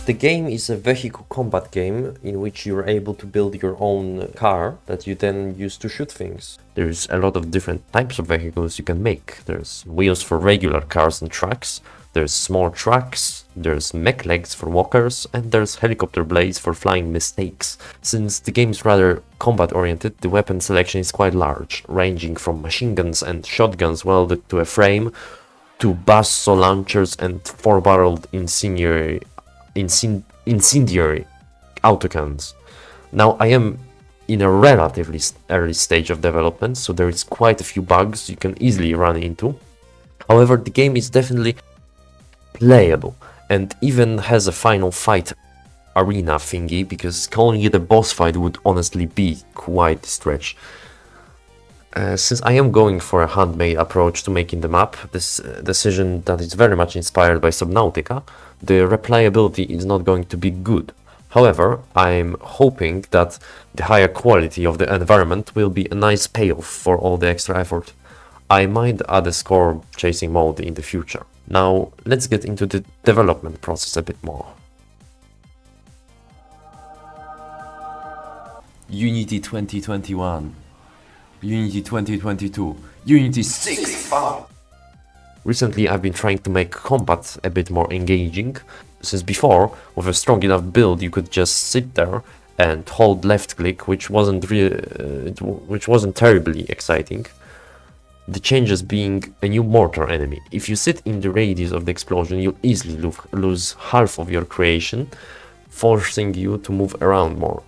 The game is a vehicle combat game in which you're able to build your own car that you then use to shoot things. There's a lot of different types of vehicles you can make. There's wheels for regular cars and trucks, there's small trucks, there's mech legs for walkers, and there's helicopter blades for flying mistakes. Since the game is rather combat oriented, the weapon selection is quite large, ranging from machine guns and shotguns welded to a frame, to basso launchers and four-barreled incendiary autocannons. Now I am in a relatively early stage of development, so there is quite a few bugs you can easily run into. However, the game is definitely playable and even has a final fight arena thingy, because calling it a boss fight would honestly be quite a stretch. Since I am going for a handmade approach to making the map, this decision that is very much inspired by Subnautica, the replayability is not going to be good. However, I'm hoping that the higher quality of the environment will be a nice payoff for all the extra effort. I might add a score chasing mode in the future. Now, let's get into the development process a bit more. Unity 2021, Unity 2022, Unity 6.5. Recently I've been trying to make combat a bit more engaging, since before, with a strong enough build, you could just sit there and hold left click, which wasn't terribly exciting. The changes being a new mortar enemy. If you sit in the radius of the explosion, you'll easily lose half of your creation, forcing you to move around more.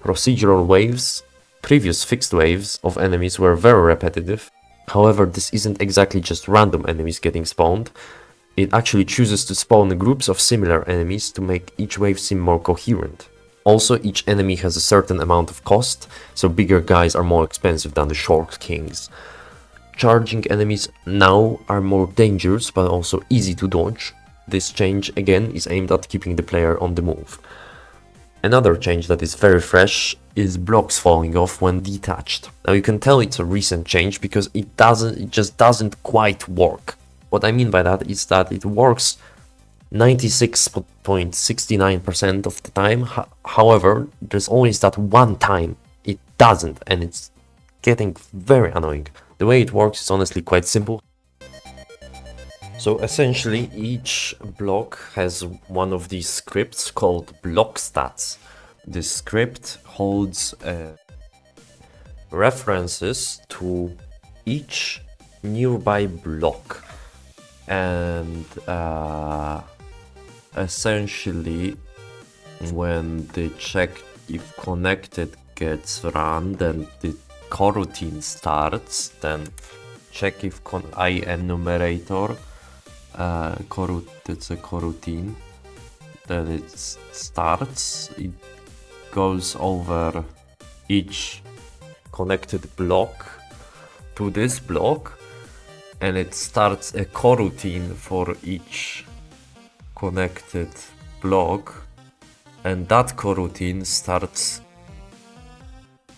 Procedural waves. Previous fixed waves of enemies were very repetitive. However, this isn't exactly just random enemies getting spawned. It actually chooses to spawn groups of similar enemies to make each wave seem more coherent. Also, each enemy has a certain amount of cost, so bigger guys are more expensive than the short kings. Charging enemies now are more dangerous but also easy to dodge. This change again is aimed at keeping the player on the move. Another change that is very fresh is blocks falling off when detached. Now you can tell it's a recent change because it just doesn't quite work. What I mean by that is that it works 96.69% of the time. However, there's always that one time it doesn't, and it's getting very annoying. The way it works is honestly quite simple. So essentially each block has one of these scripts called block stats. This script holds references to each nearby block, and essentially when the check if connected gets run, then the coroutine starts, then check if I enumerator it's a coroutine, then it starts, it goes over each connected block to this block, and it starts a coroutine for each connected block, and that coroutine starts,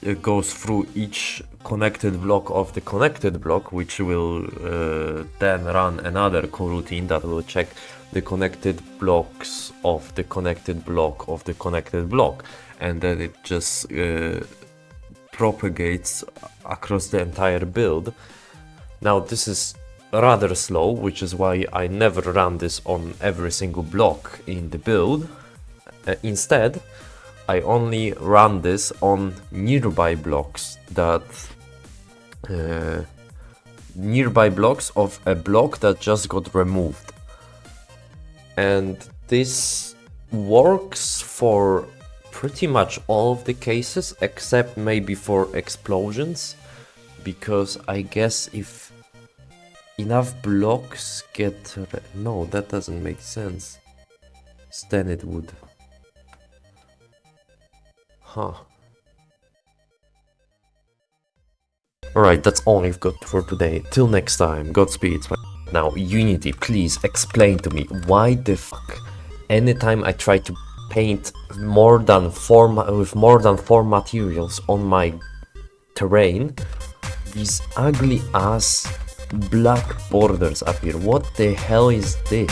it goes through each connected block of the connected block, which will then run another coroutine that will check the connected blocks of the connected block of the connected block, and then it just propagates across the entire build. Now this is rather slow, which is why I never run this on every single block in the build. Instead, I only run this on nearby blocks that nearby blocks of a block that just got removed. And this works for pretty much all of the cases except maybe for explosions, because I guess if enough blocks get no, that doesn't make sense. Then it would. Huh. Alright, that's all I've got for today. Till next time, Godspeed. Now, Unity, please explain to me why the fuck anytime I try to paint with more than four materials on my terrain, these ugly ass black borders appear. What the hell is this?